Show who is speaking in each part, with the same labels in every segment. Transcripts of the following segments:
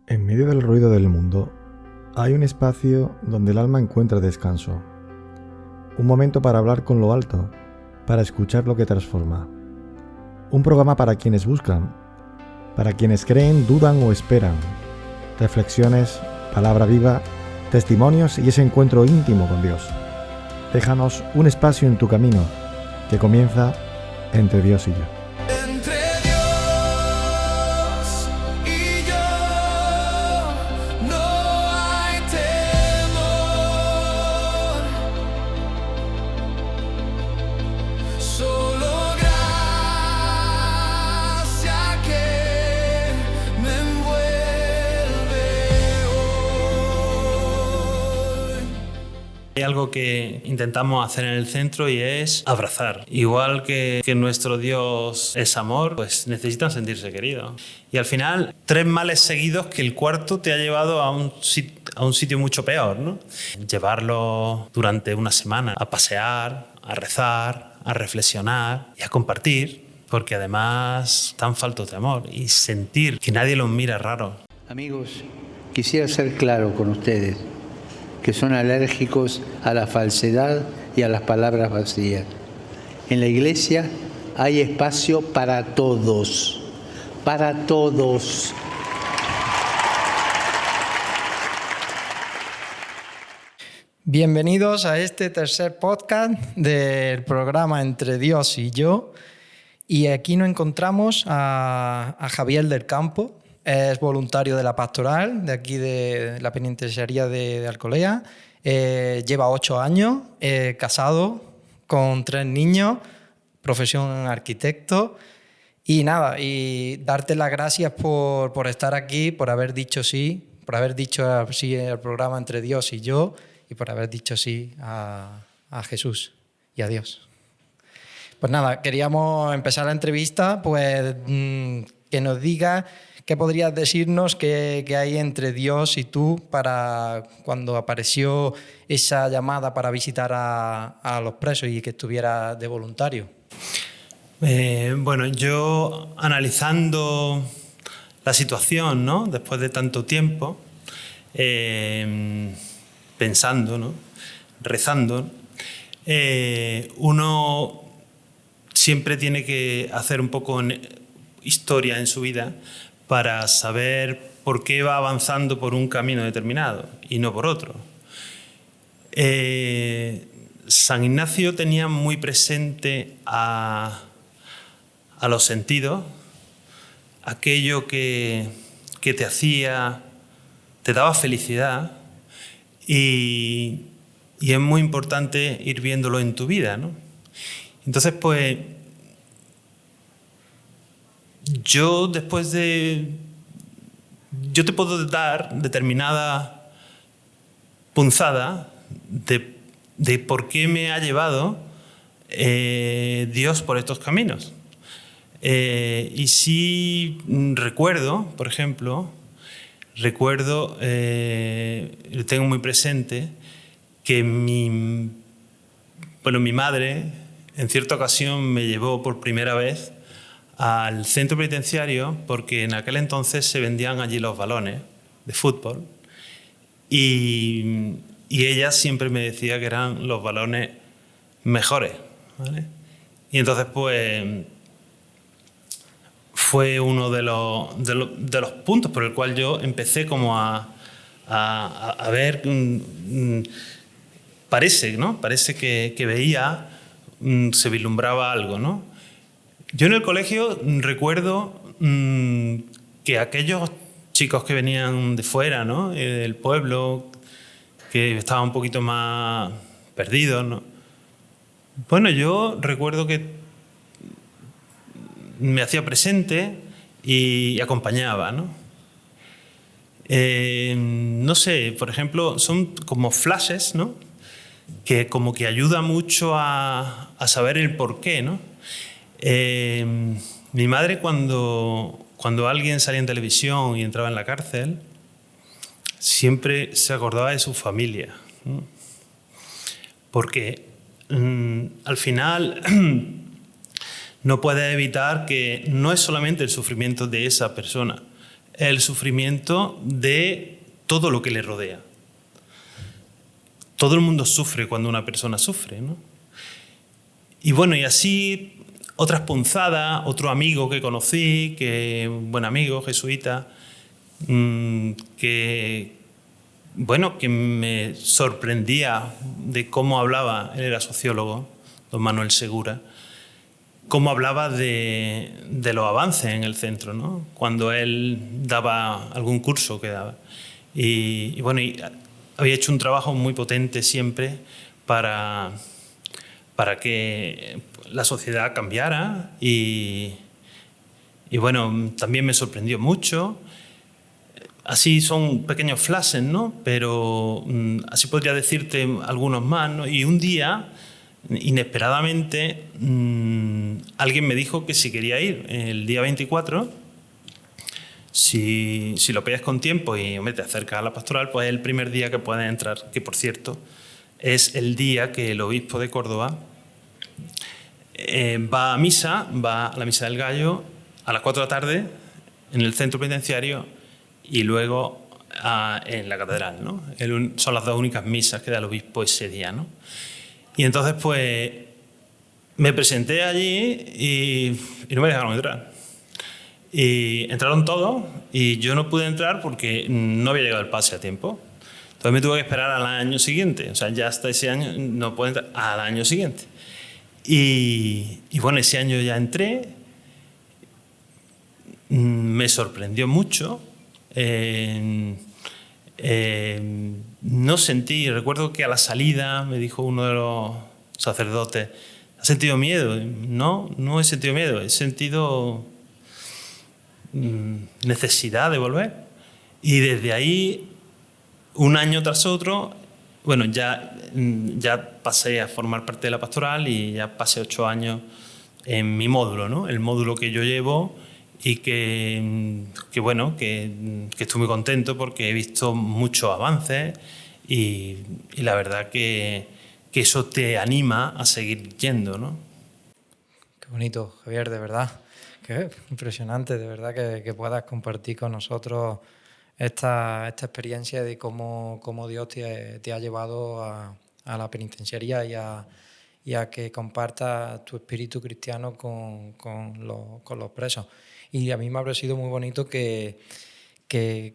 Speaker 1: En medio del ruido del mundo, hay un espacio donde el alma encuentra descanso. Un momento para hablar con lo alto, para escuchar lo que transforma. Un programa para quienes buscan, para quienes creen, dudan o esperan. Reflexiones, palabra viva, testimonios y ese encuentro íntimo con Dios. Déjanos un espacio en tu camino que comienza entre Dios y yo.
Speaker 2: Hay algo que intentamos hacer en el centro y es abrazar. Igual que nuestro Dios es amor, pues necesitan sentirse queridos. Y al final, 3 males seguidos que el cuarto te ha llevado a un sitio mucho peor, ¿no? Llevarlo durante una semana a pasear, a rezar, a reflexionar y a compartir, porque además están faltos de amor y sentir que nadie los mira raro.
Speaker 3: Amigos, quisiera ser claro con ustedes, que son alérgicos a la falsedad y a las palabras vacías. En la iglesia hay espacio para todos, para todos.
Speaker 4: Bienvenidos a este tercer podcast del programa Entre Dios y Yo. Y aquí nos encontramos a Javier del Campo. Es voluntario de la pastoral, de aquí de la penitenciaría de Alcolea. Lleva 8 años, casado, con 3 niños, profesión arquitecto. Y nada, y darte las gracias por estar aquí, por haber dicho sí al programa Entre Dios y Yo, y por haber dicho sí a Jesús y a Dios. Pues nada, queríamos empezar la entrevista, pues que nos diga qué podrías decirnos que hay entre Dios y tú para cuando apareció esa llamada para visitar a los presos y que estuviera de voluntario.
Speaker 2: Bueno, yo analizando la situación, ¿no? Después de tanto tiempo, pensando, ¿no? Rezando, uno siempre tiene que hacer un poco historia en su vida para saber por qué va avanzando por un camino determinado y no por otro. San Ignacio tenía muy presente a los sentidos, aquello que te daba felicidad, y es muy importante ir viéndolo en tu vida, ¿no? Entonces, pues, yo te puedo dar determinada punzada de por qué me ha llevado Dios por estos caminos. Y sí recuerdo, por ejemplo, tengo muy presente que mi madre en cierta ocasión me llevó por primera vez al centro penitenciario porque en aquel entonces se vendían allí los balones de fútbol y ella siempre me decía que eran los balones mejores, ¿vale? Y entonces pues fue uno de los puntos por el cual yo empecé como a ver, parece que veía, se vislumbraba algo, ¿no? Yo en el colegio recuerdo que aquellos chicos que venían de fuera, ¿no? Del pueblo, que estaban un poquito más perdidos, ¿no? Bueno, yo recuerdo que me hacía presente y acompañaba, ¿no? No sé, por ejemplo, son como flashes, ¿no? Que como que ayuda mucho a saber el porqué, ¿no? Mi madre cuando alguien salía en televisión y entraba en la cárcel, siempre se acordaba de su familia, ¿no? Porque al final no puedes evitar que no es solamente el sufrimiento de esa persona, el sufrimiento de todo lo que le rodea. Todo el mundo sufre cuando una persona sufre, ¿no? Y bueno, y así otras punzadas, otro amigo que conocí, un buen amigo, jesuita, que me sorprendía de cómo hablaba, él era sociólogo, don Manuel Segura, cómo hablaba de los avances en el centro, ¿no? Cuando él daba algún curso que daba. Y había hecho un trabajo muy potente siempre para que la sociedad cambiara y bueno, también me sorprendió mucho. Así son pequeños flashes, ¿no? Pero así podría decirte algunos más, ¿no? Y un día, inesperadamente, alguien me dijo que si quería ir el día 24, si lo pedías con tiempo y te acercas a la pastoral, pues es el primer día que puedes entrar, que por cierto es el día que el obispo de Córdoba va a la misa del Gallo a las 4 de la tarde en el centro penitenciario y luego en la catedral, ¿no? Son las dos únicas misas que da el obispo ese día, ¿no? Y entonces pues me presenté allí y no me dejaron entrar. Y entraron todos y yo no pude entrar porque no había llegado el pase a tiempo. Entonces me tuve que esperar al año siguiente. O sea, ya hasta ese año no puedo entrar al año siguiente. Y bueno, ese año ya entré. Me sorprendió mucho. No sentí, recuerdo que a la salida me dijo uno de los sacerdotes, ¿has sentido miedo? No he sentido miedo, he sentido necesidad de volver. Y desde ahí, un año tras otro, bueno, ya pasé a formar parte de la pastoral y ya pasé 8 años en mi módulo, ¿no? El módulo que yo llevo y que estoy muy contento porque he visto muchos avances y la verdad que eso te anima a seguir yendo, ¿no?
Speaker 4: Qué bonito, Javier, de verdad. Qué impresionante, de verdad, que puedas compartir con nosotros esta experiencia de cómo Dios te ha llevado a la penitenciaría y a que compartas tu espíritu cristiano con los presos. Y a mí me ha parecido muy bonito que te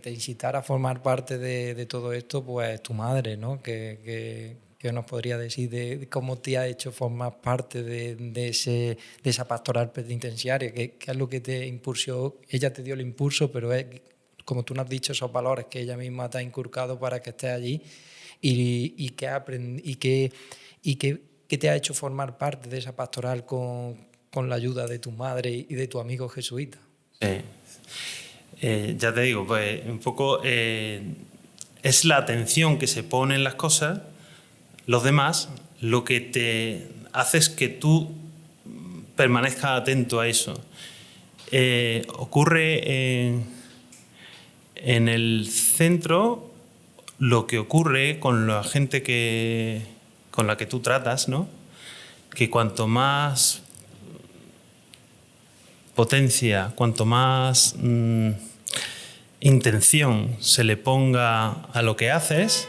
Speaker 4: incitara a formar parte de todo esto, pues tu madre, ¿no? Que nos podría decir de cómo te ha hecho formar parte de esa pastoral penitenciaria, que es lo que te impulsó. Ella te dio el impulso, pero es, como tú nos has dicho, esos valores que ella misma te ha inculcado para que estés allí y que te ha hecho formar parte de esa pastoral con la ayuda de tu madre y de tu amigo jesuita.
Speaker 2: Sí. Ya te digo, pues un poco es la atención que se pone en las cosas, los demás, lo que te hace es que tú permanezcas atento a eso. Ocurre en el centro lo que ocurre con la gente con la que tú tratas, ¿no? Que cuanto más potencia, cuanto más intención se le ponga a lo que haces,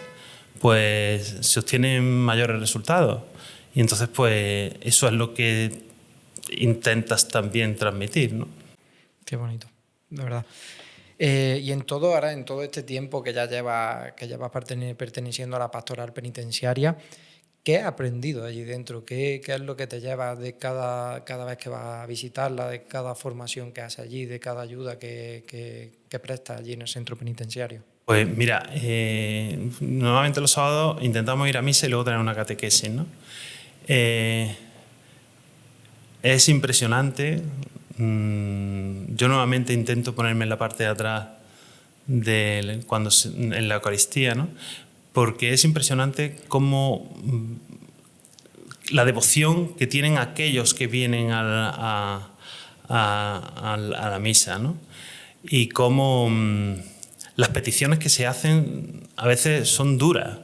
Speaker 2: pues se obtienen mayores resultados. Y entonces, pues eso es lo que intentas también transmitir, ¿no?
Speaker 4: Qué bonito, de verdad. Y en todo este tiempo que ya llevas perteneciendo a la pastoral penitenciaria, ¿qué has aprendido allí dentro? ¿Qué es lo que te llevas de cada vez que vas a visitarla, de cada formación que haces allí, de cada ayuda que prestas allí en el centro penitenciario?
Speaker 2: Pues mira, normalmente los sábados intentamos ir a misa y luego tener una catequesis, ¿no? Es impresionante. Yo nuevamente intento ponerme en la parte de atrás en la Eucaristía, ¿no? Porque es impresionante cómo la devoción que tienen aquellos que vienen a la misa, ¿no? Y cómo las peticiones que se hacen a veces son duras,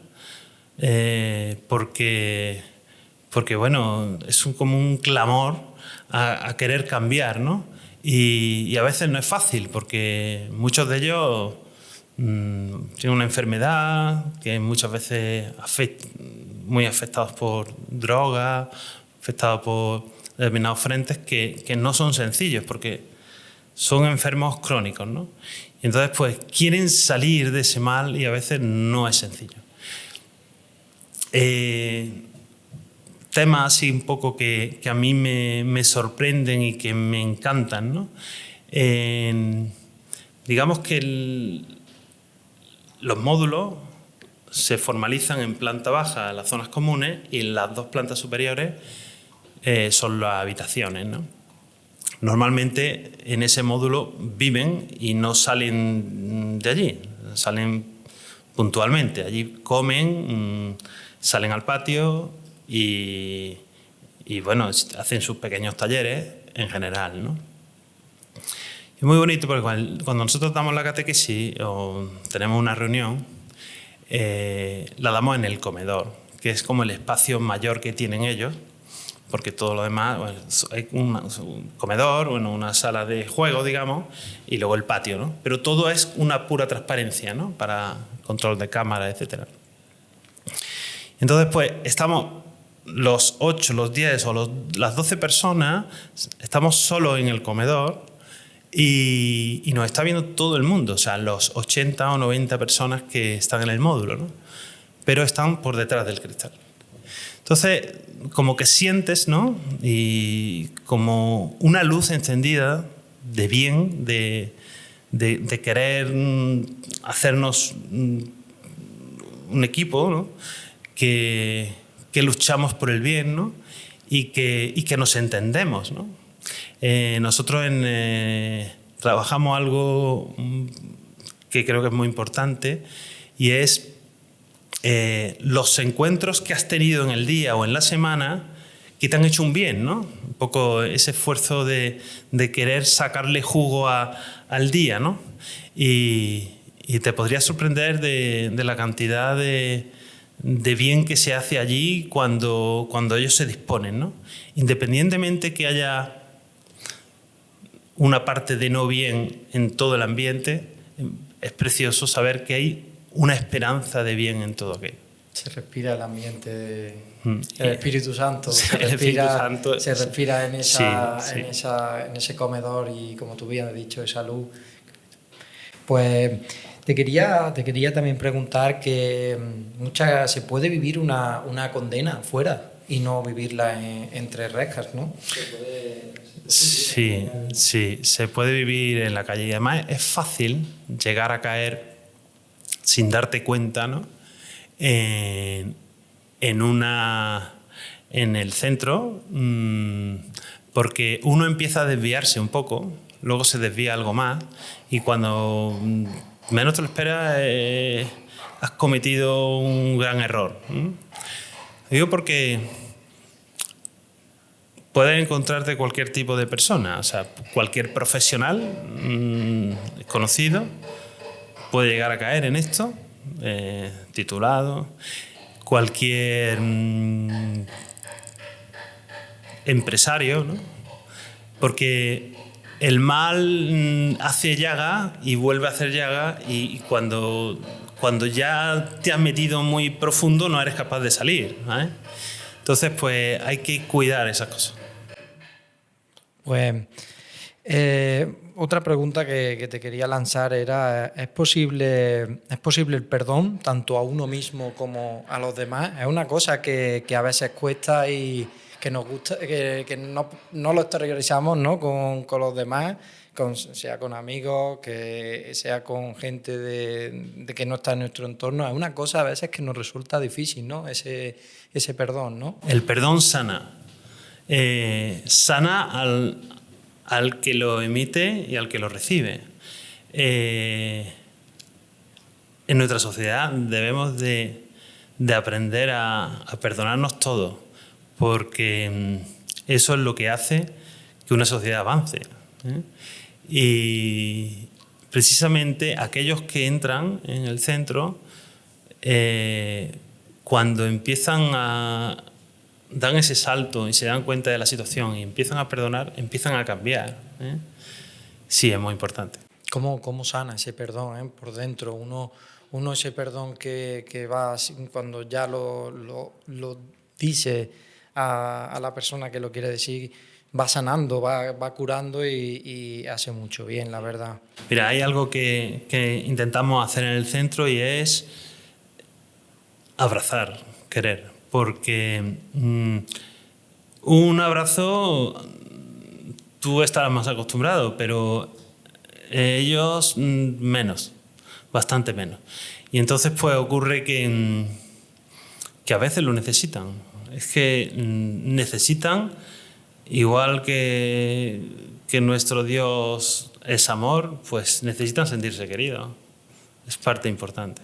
Speaker 2: porque bueno, es como un clamor a querer cambiar, ¿no? Y a veces no es fácil porque muchos de ellos tienen una enfermedad, que muchas veces muy afectados por drogas, afectados por determinados frentes que no son sencillos porque son enfermos crónicos, ¿no? Y entonces pues quieren salir de ese mal y a veces no es sencillo. Temas así un poco que a mí me sorprenden y que me encantan, ¿no? Digamos que los módulos se formalizan en planta baja, en las zonas comunes, y en las 2 plantas superiores son las habitaciones, ¿no? Normalmente en ese módulo viven y no salen de allí, salen puntualmente. Allí comen, salen al patio y bueno, hacen sus pequeños talleres en general, ¿no? Es muy bonito porque cuando nosotros damos la catequesis o tenemos una reunión, la damos en el comedor, que es como el espacio mayor que tienen ellos, porque todo lo demás, bueno, hay un comedor, bueno, una sala de juego, digamos, y luego el patio, ¿no? Pero todo es una pura transparencia, ¿no? Para control de cámara, etc. Entonces, pues, estamos los 8, los 10 o las 12 personas, estamos solo en el comedor y nos está viendo todo el mundo, o sea, los 80 o 90 personas que están en el módulo, ¿no? Pero están por detrás del cristal. Entonces, como que sientes, ¿no? Y como una luz encendida de bien, de querer hacernos un equipo, ¿no? Que luchamos por el bien, ¿no? Y que nos entendemos, ¿no? Nosotros trabajamos algo que creo que es muy importante y es los encuentros que has tenido en el día o en la semana que te han hecho un bien, ¿no? Un poco ese esfuerzo de querer sacarle jugo al día, ¿no? Y te podrías sorprender de la cantidad de bien que se hace allí cuando ellos se disponen, ¿no? Independientemente que haya una parte de no bien en todo el ambiente, es precioso saber que hay una esperanza de bien en todo aquello.
Speaker 4: Se respira el ambiente el Espíritu Santo, se respira en ese comedor y, como tú bien has dicho, esa luz. Pues te quería también preguntar que se puede vivir una condena fuera y no vivirla entre rejas, ¿no?
Speaker 2: Sí, se puede vivir en la calle y además es fácil llegar a caer sin darte cuenta, ¿no? En el centro, porque uno empieza a desviarse un poco, luego se desvía algo más y cuando menos te lo esperas has cometido un gran error. Digo porque puedes encontrarte cualquier tipo de persona, o sea, cualquier profesional conocido puede llegar a caer en esto, titulado, cualquier empresario, ¿no? Porque el mal hace llaga y vuelve a hacer llaga y cuando ya te has metido muy profundo no eres capaz de salir, ¿vale? Entonces, pues hay que cuidar esas cosas.
Speaker 4: Pues otra pregunta que te quería lanzar era, ¿es posible el perdón tanto a uno mismo como a los demás? Es una cosa que a veces cuesta y que nos gusta, que no lo exteriorizamos, ¿no? con los demás, sea con amigos, que sea con gente de que no está en nuestro entorno. Es una cosa a veces que nos resulta difícil, ¿no? Ese perdón, ¿no?
Speaker 2: El perdón sana. Sana al que lo emite y al que lo recibe. En nuestra sociedad debemos de aprender a perdonarnos todos, porque eso es lo que hace que una sociedad avance, ¿eh? Y precisamente aquellos que entran en el centro, cuando dan ese salto y se dan cuenta de la situación y empiezan a perdonar, empiezan a cambiar, ¿eh? sí es muy importante.
Speaker 4: ¿Cómo sana ese perdón por dentro? Uno ese perdón que va cuando ya lo dice a la persona que lo quiere decir, va sanando, va curando y hace mucho bien, la verdad.
Speaker 2: Mira, hay algo que intentamos hacer en el centro y es abrazar, querer, porque un abrazo tú estarás más acostumbrado, pero ellos menos, bastante menos. Y entonces pues ocurre que a veces lo necesitan. Es que necesitan, igual que nuestro Dios es amor, pues necesitan sentirse queridos. Es parte importante.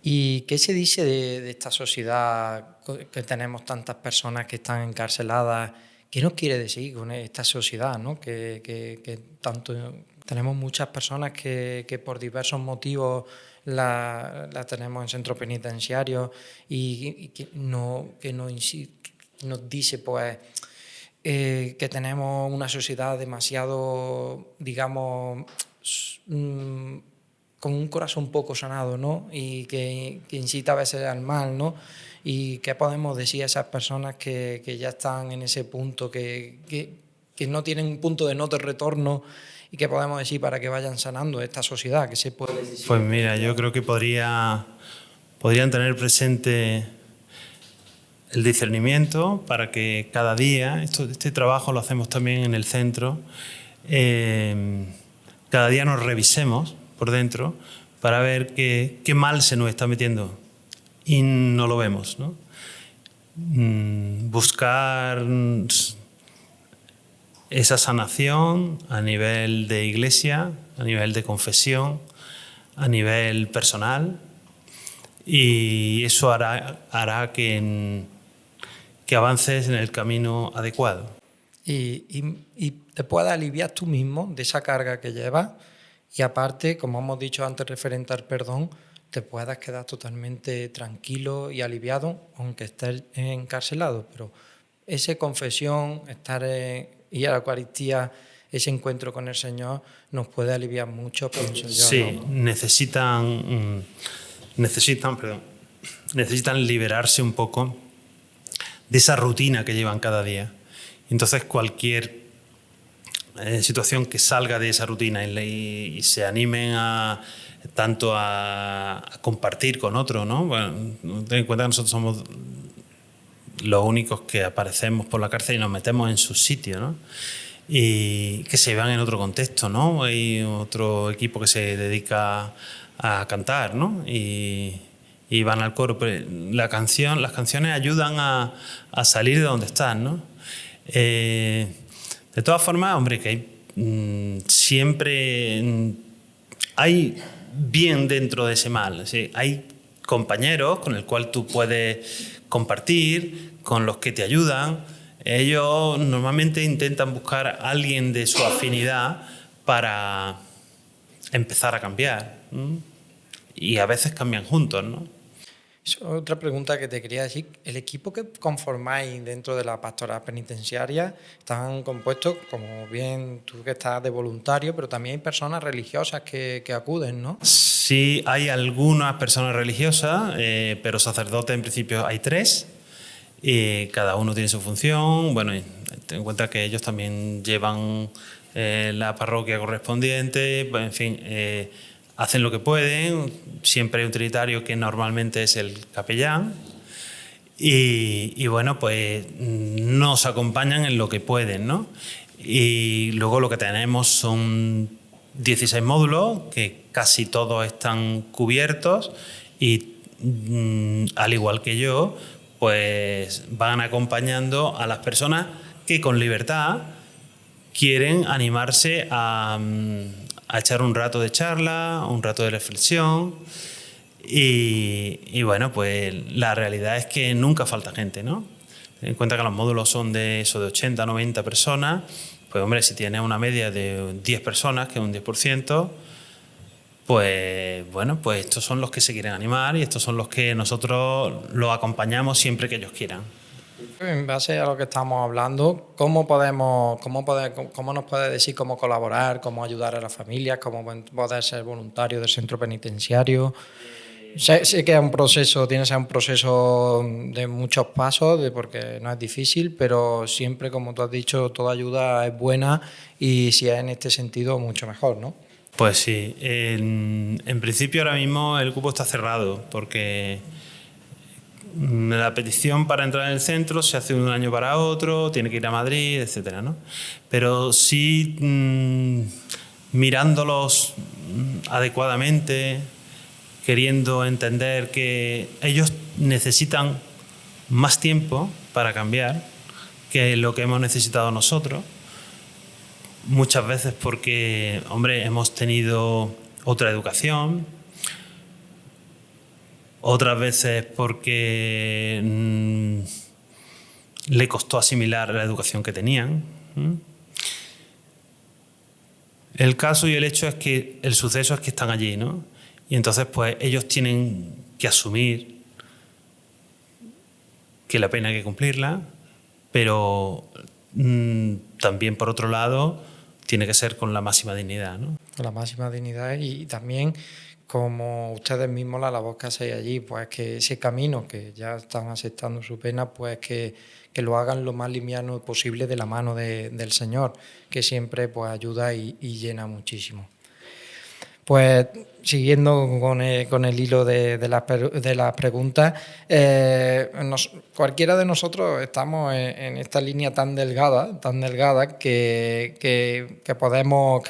Speaker 4: ¿Y qué se dice de esta sociedad que tenemos tantas personas que están encarceladas? ¿Qué nos quiere decir con esta sociedad, ¿no? Que tanto tenemos muchas personas que por diversos motivos la tenemos en centros penitenciarios y que nos dice pues que tenemos una sociedad demasiado, digamos, con un corazón poco sanado, ¿no? Y que incita a veces al mal, ¿no? ¿Y qué podemos decir a esas personas que ya están en ese punto, que no tienen un punto de no retorno, y qué podemos decir para que vayan sanando esta sociedad? ¿Qué se puede decir?
Speaker 2: Pues mira, yo creo que podrían tener presente el discernimiento para que cada día, este trabajo lo hacemos también en el centro, cada día nos revisemos por dentro para ver qué mal se nos está metiendo y no lo vemos, ¿no? Buscar esa sanación a nivel de iglesia, a nivel de confesión, a nivel personal, y eso hará que avances en el camino adecuado.
Speaker 4: Y te puedas aliviar tú mismo de esa carga que llevas. Y aparte, como hemos dicho antes referente al perdón, te puedas quedar totalmente tranquilo y aliviado, aunque estés encarcelado. Pero esa confesión, ir a la Eucaristía, ese encuentro con el Señor, nos puede aliviar mucho, pienso yo.
Speaker 2: Sí,
Speaker 4: ¿no?
Speaker 2: necesitan liberarse un poco de esa rutina que llevan cada día. Entonces, cualquier situación que salga de esa rutina y se animen tanto a compartir con otro, ¿no? Bueno, ten en cuenta que nosotros somos los únicos que aparecemos por la cárcel y nos metemos en su sitio, ¿no? Y que se vean en otro contexto, ¿no? Hay otro equipo que se dedica a cantar, ¿no? Y van al coro, pero las canciones ayudan a salir de donde están, ¿no? De todas formas, hombre, que siempre hay bien dentro de ese mal. ¿Sí? Hay compañeros con el cual tú puedes compartir, con los que te ayudan. Ellos normalmente intentan buscar a alguien de su afinidad para empezar a cambiar. Y a veces cambian juntos, ¿no?
Speaker 4: Otra pregunta que te quería decir, el equipo que conformáis dentro de la pastoral penitenciaria están compuestos, como bien tú que estás de voluntario, pero también hay personas religiosas que acuden, ¿no?
Speaker 2: Sí, hay algunas personas religiosas, pero sacerdotes en principio hay 3, y cada uno tiene su función. Bueno, ten en cuenta que ellos también llevan la parroquia correspondiente, pues, en fin, hacen lo que pueden. Siempre hay un trinitario que normalmente es el capellán y bueno, pues nos acompañan en lo que pueden, ¿no? Y luego lo que tenemos son 16 módulos que casi todos están cubiertos y al igual que yo, pues van acompañando a las personas que con libertad quieren animarse a echar un rato de charla, un rato de reflexión y bueno, pues la realidad es que nunca falta gente, ¿no? Ten en cuenta que los módulos son de 80, 90 personas, pues hombre, si tienes una media de 10 personas, que es un 10%, pues bueno, pues estos son los que se quieren animar y estos son los que nosotros los acompañamos siempre que ellos quieran.
Speaker 4: En base a lo que estamos hablando, ¿cómo nos puede decir cómo colaborar, cómo ayudar a las familias, cómo poder ser voluntario del centro penitenciario? Sé que es un proceso, tiene que ser un proceso de muchos pasos, porque no es difícil, pero siempre, como tú has dicho, toda ayuda es buena y si es en este sentido, mucho mejor, ¿no?
Speaker 2: Pues sí, en principio ahora mismo el cupo está cerrado porque la petición para entrar en el centro se hace de un año para otro, tiene que ir a Madrid, etcétera, ¿no? Pero sí, mirándolos adecuadamente, queriendo entender que ellos necesitan más tiempo para cambiar que lo que hemos necesitado nosotros. Muchas veces porque, hombre, hemos tenido otra educación, otras veces porque le costó asimilar la educación que tenían. El caso y el hecho es que el suceso es que están allí, ¿no? Y entonces pues ellos tienen que asumir que la pena hay que cumplirla, pero también por otro lado tiene que ser con la máxima dignidad, ¿no?
Speaker 4: Con la máxima dignidad y también, como ustedes mismos, la labor que hacéis allí, pues que ese camino que ya están aceptando su pena, pues que lo hagan lo más liviano posible de la mano del Señor, que siempre pues ayuda y llena muchísimo. Pues siguiendo con el hilo de las preguntas, cualquiera de nosotros estamos en esta línea tan delgada que podemos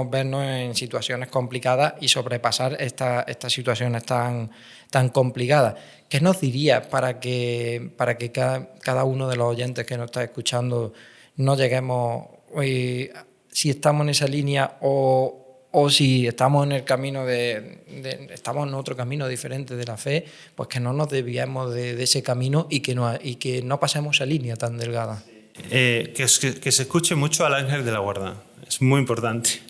Speaker 4: vernos en situaciones complicadas y sobrepasar estas situaciones tan complicadas. ¿Qué nos diría para que cada uno de los oyentes que nos está escuchando no lleguemos, si estamos en esa línea o si estamos en el camino estamos en otro camino diferente de la fe, pues que no nos desviemos de ese camino y que no pasemos esa línea tan delgada?
Speaker 2: Que se escuche mucho al ángel de la guarda, es muy importante,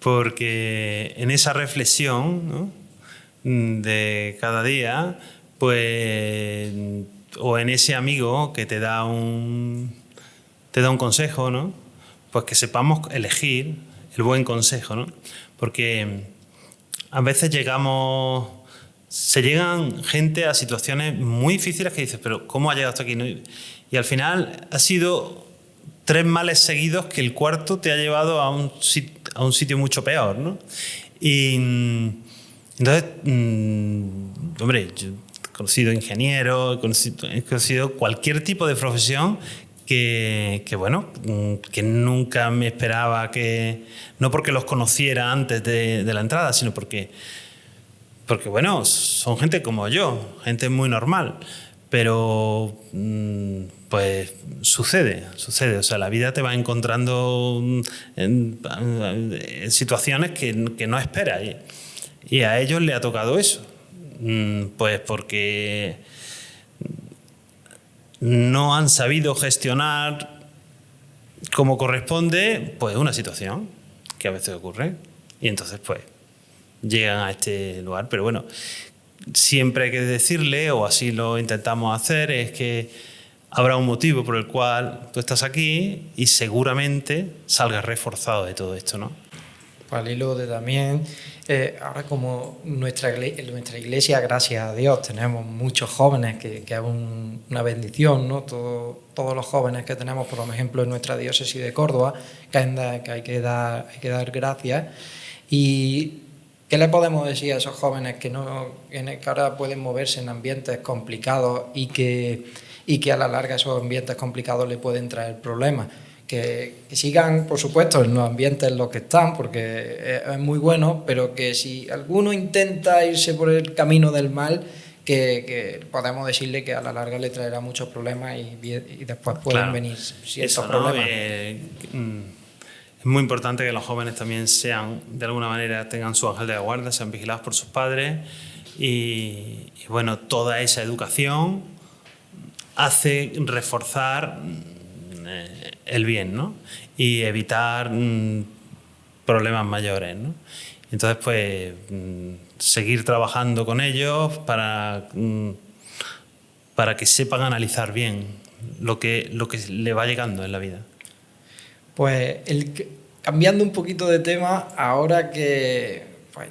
Speaker 2: porque en esa reflexión, ¿no?, de cada día, pues, o en ese amigo que te da un consejo, ¿no?, pues que sepamos elegir el buen consejo, ¿no? Porque a veces se llegan gente a situaciones muy difíciles que dices, pero ¿cómo ha llegado hasta aquí? ¿No? Y al final ha sido 3 males seguidos que el cuarto te ha llevado a un sitio mucho peor, ¿no? Y entonces, hombre, yo he conocido ingenieros, he conocido cualquier tipo de profesión que nunca me esperaba no porque los conociera antes de la entrada, sino porque bueno, son gente como yo, gente muy normal, pero pues sucede, o sea, la vida te va encontrando en situaciones que no esperas y a ellos le ha tocado eso, pues porque no han sabido gestionar como corresponde pues una situación que a veces ocurre y entonces pues llegan a este lugar. Pero bueno, siempre hay que decirle, o así lo intentamos hacer, es que habrá un motivo por el cual tú estás aquí y seguramente salgas reforzado de todo esto, ¿no?
Speaker 4: Pues al hilo de también, ahora como en nuestra iglesia, gracias a Dios, tenemos muchos jóvenes, que es una bendición, ¿no? Todos los jóvenes que tenemos, por ejemplo, en nuestra diócesis de Córdoba, que hay que dar gracias. ¿Y qué le podemos decir a esos jóvenes que ahora pueden moverse en ambientes complicados y que a la larga esos ambientes complicados le pueden traer problemas? Que sigan, por supuesto, en los ambientes en los que están, porque es muy bueno, pero que si alguno intenta irse por el camino del mal, que podemos decirle que a la larga le traerá muchos problemas y después pueden venir ciertos problemas.
Speaker 2: Es muy importante que los jóvenes también de alguna manera, tengan su ángel de la guarda, sean vigilados por sus padres y bueno, toda esa educación hace reforzar el bien, ¿no? Y evitar problemas mayores, ¿no? Entonces, pues, seguir trabajando con ellos para que sepan analizar bien lo que le va llegando en la vida.
Speaker 4: Pues cambiando un poquito de tema, ahora que, pues,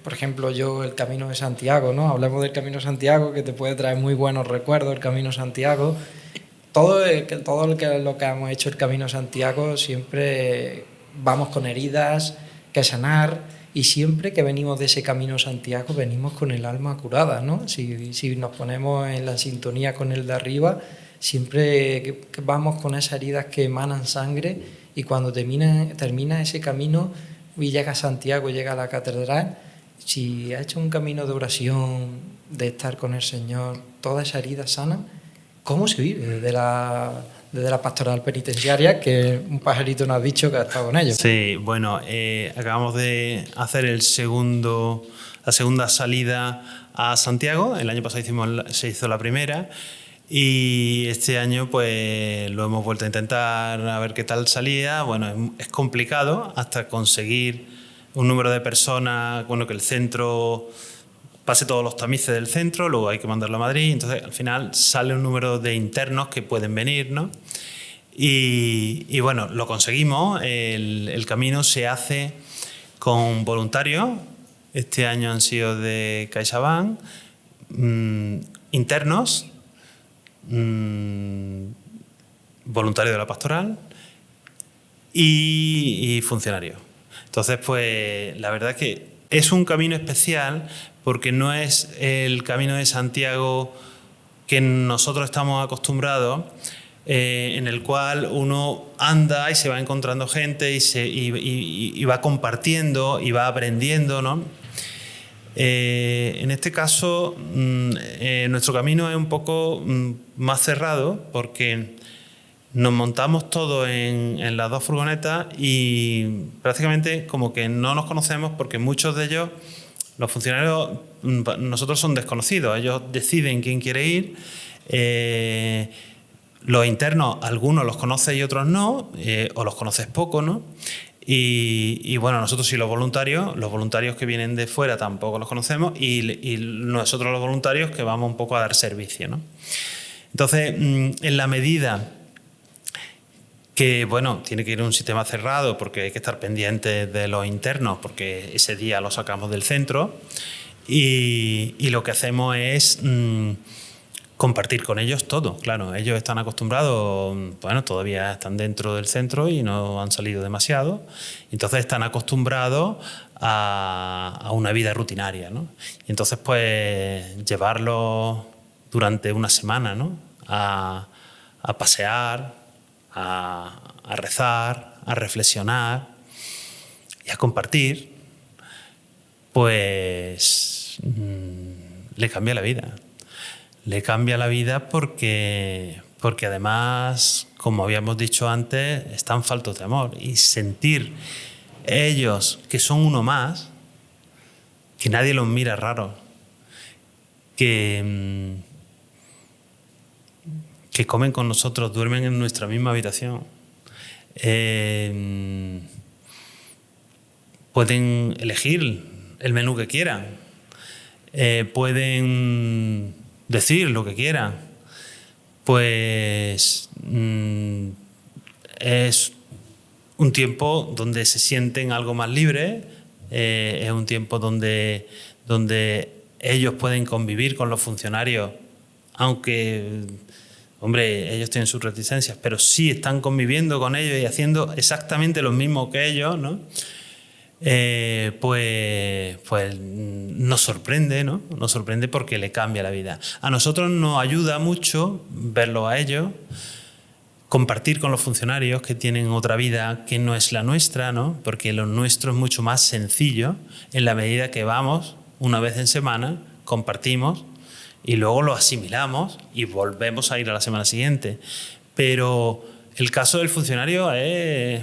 Speaker 4: por ejemplo, yo el Camino de Santiago, ¿no? Hablemos del Camino de Santiago, que te puede traer muy buenos recuerdos el Camino de Santiago. Todo lo que hemos hecho el Camino de Santiago, siempre vamos con heridas que sanar, y siempre que venimos de ese Camino de Santiago venimos con el alma curada, ¿no? Si nos ponemos en la sintonía con el de arriba, siempre que vamos con esas heridas que emanan sangre, y cuando termina ese camino y llega a Santiago, llega a la catedral, si ha hecho un camino de oración, de estar con el Señor, todas esas heridas sanan. ¿Cómo se vive desde la pastoral penitenciaria, que un pajarito nos ha dicho que ha estado con ellos?
Speaker 2: Sí, bueno, acabamos de hacer la segunda salida a Santiago. El año pasado se hizo la primera, y este año pues lo hemos vuelto a intentar, a ver qué tal salía. Bueno, es complicado hasta conseguir un número de personas, bueno, que el centro pase todos los tamices del centro, luego hay que mandarlo a Madrid, entonces al final sale un número de internos que pueden venir, ¿no? Y bueno, lo conseguimos. El camino se hace con voluntarios. Este año han sido de CaixaBank, internos, voluntarios de la pastoral y funcionarios. Entonces, pues la verdad es que es un camino especial, porque no es el Camino de Santiago que nosotros estamos acostumbrados, en el cual uno anda y se va encontrando gente y va compartiendo y va aprendiendo, ¿no? En este caso, nuestro camino es un poco más cerrado, porque nos montamos todos en las dos furgonetas y prácticamente como que no nos conocemos, porque muchos de ellos, los funcionarios, nosotros son desconocidos. Ellos deciden quién quiere ir. Los internos, algunos los conoces y otros no, o los conoces poco, ¿no? Y bueno, nosotros sí, los voluntarios que vienen de fuera tampoco los conocemos, y nosotros los voluntarios que vamos un poco a dar servicio, ¿no? Entonces, en la medida que, bueno, tiene que ir un sistema cerrado, porque hay que estar pendientes de los internos, porque ese día los sacamos del centro, y lo que hacemos es compartir con ellos todo. Claro, ellos están acostumbrados, bueno, todavía están dentro del centro y no han salido demasiado, entonces están acostumbrados a una vida rutinaria, ¿no? Y entonces, pues, llevarlos durante una semana, ¿no? a pasear, a rezar, a reflexionar y a compartir, pues le cambia la vida. Le cambia la vida porque además, como habíamos dicho antes, están faltos de amor, y sentir ellos que son uno más, que nadie los mira raro, que comen con nosotros, duermen en nuestra misma habitación, pueden elegir el menú que quieran, pueden decir lo que quieran, pues es un tiempo donde se sienten algo más libres, es un tiempo donde ellos pueden convivir con los funcionarios, aunque, hombre, ellos tienen sus reticencias, pero sí están conviviendo con ellos y haciendo exactamente lo mismo que ellos, ¿no? Pues nos sorprende, ¿no? Nos sorprende porque le cambia la vida. A nosotros nos ayuda mucho verlo a ellos, compartir con los funcionarios que tienen otra vida que no es la nuestra, ¿no? Porque lo nuestro es mucho más sencillo, en la medida que vamos una vez en semana, compartimos y luego lo asimilamos y volvemos a ir a la semana siguiente. Pero el caso del funcionario es,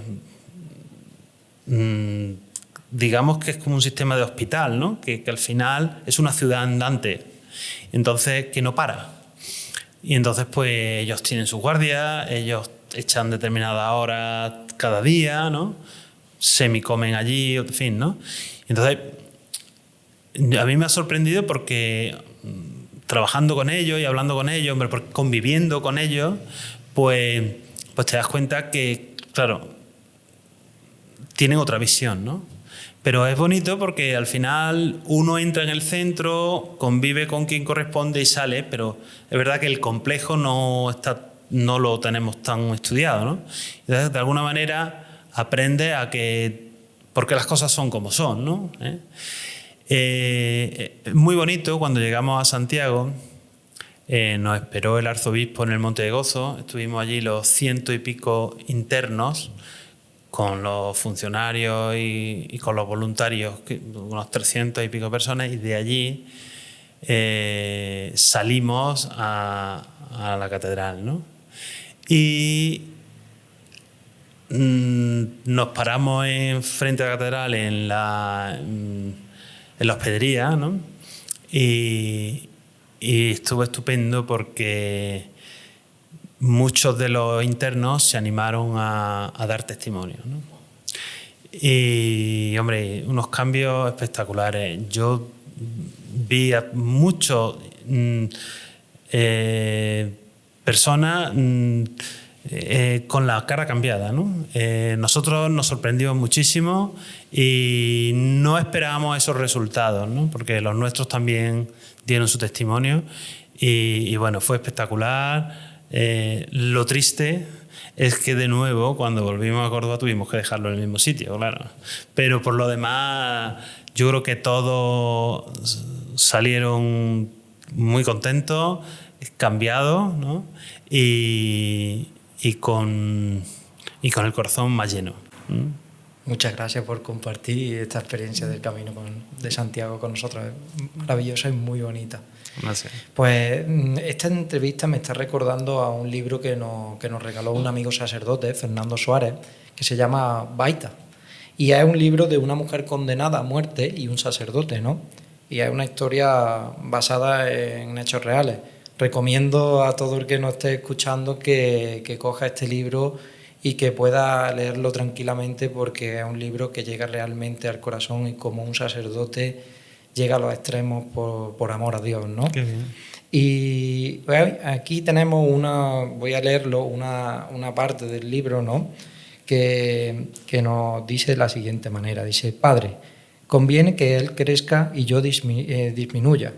Speaker 2: digamos que es como un sistema de hospital, ¿no? Que al final es una ciudad andante, entonces que no para. Y entonces, pues, ellos tienen sus guardias, ellos echan determinadas horas cada día, ¿no? Semicomen allí, en fin, ¿no? Entonces, a mí me ha sorprendido porque trabajando con ellos y hablando con ellos, hombre, conviviendo con ellos, pues te das cuenta que, claro, tienen otra visión, ¿no? Pero es bonito porque al final uno entra en el centro, convive con quien corresponde y sale, pero es verdad que el complejo no lo tenemos tan estudiado, ¿no? Entonces, de alguna manera, aprende a que... porque las cosas son como son, ¿no? Muy bonito, cuando llegamos a Santiago, nos esperó el arzobispo en el Monte de Gozo, estuvimos allí los 100 y pico internos, con los funcionarios y con los voluntarios, unos 300 y pico personas, y de allí salimos a la catedral, ¿no? Y nos paramos frente a la catedral en la hospedería, ¿no? Y estuvo estupendo porque muchos de los internos se animaron a dar testimonio, ¿no? Y, hombre, unos cambios espectaculares. Yo vi a muchos personas con la cara cambiada, ¿no? Nosotros nos sorprendimos muchísimo y no esperábamos esos resultados, ¿no? Porque los nuestros también dieron su testimonio y bueno, fue espectacular. Lo triste es que de nuevo cuando volvimos a Córdoba tuvimos que dejarlo en el mismo sitio, claro. Pero por lo demás yo creo que todos salieron muy contentos, cambiados, ¿no? y con el corazón más lleno.
Speaker 4: Muchas gracias por compartir esta experiencia del Camino de Santiago con nosotros. Es maravillosa y muy bonita.
Speaker 2: Gracias.
Speaker 4: Pues esta entrevista me está recordando a un libro que nos regaló un amigo sacerdote, Fernando Suárez, que se llama Baita. Y es un libro de una mujer condenada a muerte y un sacerdote, ¿no? Y es una historia basada en hechos reales. Recomiendo a todo el que nos esté escuchando que coja este libro y que pueda leerlo tranquilamente, porque es un libro que llega realmente al corazón y como un sacerdote llega a los extremos por amor a Dios, ¿no?
Speaker 2: Qué bien.
Speaker 4: Y pues, aquí tenemos voy a leerlo, una parte del libro, ¿no? Que nos dice de la siguiente manera. Dice: Padre, conviene que Él crezca y yo disminuya.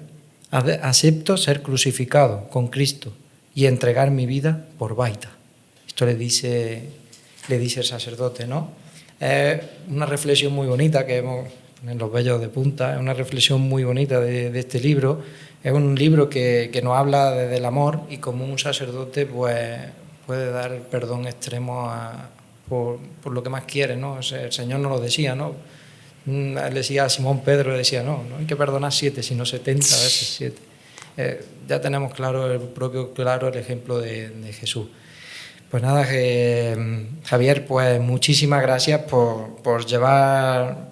Speaker 4: Acepto ser crucificado con Cristo y entregar mi vida por Baita. Esto le dice el sacerdote, ¿no? Es una reflexión muy bonita que hemos en los vellos de punta, es una reflexión muy bonita de este libro. Es un libro que nos habla desde el amor y como un sacerdote pues puede dar perdón extremo por lo que más quiere, ¿no? O sea, el Señor nos lo decía, ¿no? Él decía a Simón Pedro, le decía, no hay que perdonar 7, sino 70 veces 7. Ya tenemos claro el ejemplo de Jesús. Pues nada, Javier, pues muchísimas gracias por llevar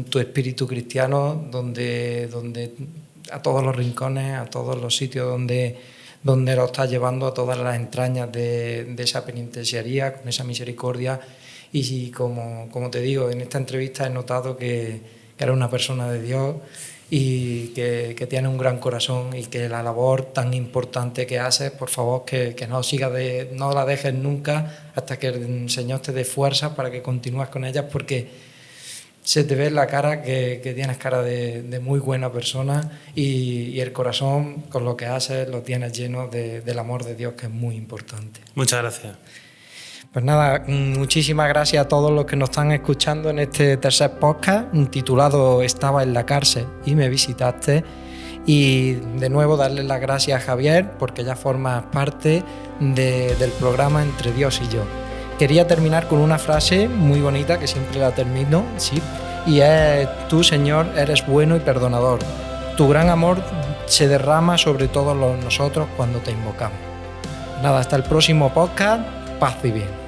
Speaker 4: tu espíritu cristiano donde a todos los rincones, a todos los sitios donde lo estás llevando, a todas las entrañas de esa penitenciaría, con esa misericordia. Y como te digo, en esta entrevista he notado que eres una persona de Dios y que tiene un gran corazón, y que la labor tan importante que haces, por favor, que no la dejes nunca hasta que el Señor te dé fuerza para que continúes con ellas, porque se te ve en la cara que tienes cara de muy buena persona, y el corazón con lo que haces lo tienes lleno del amor de Dios, que es muy importante.
Speaker 2: Muchas gracias.
Speaker 4: Pues nada, muchísimas gracias a todos los que nos están escuchando en este tercer podcast titulado Estaba en la cárcel y me visitaste. Y de nuevo darle las gracias a Javier, porque ya formas parte del programa Entre Dios y Yo. Quería terminar con una frase muy bonita que siempre la termino, ¿sí? Y es: tú, Señor, eres bueno y perdonador. Tu gran amor se derrama sobre todos nosotros cuando te invocamos. Nada, hasta el próximo podcast. Paz y bien.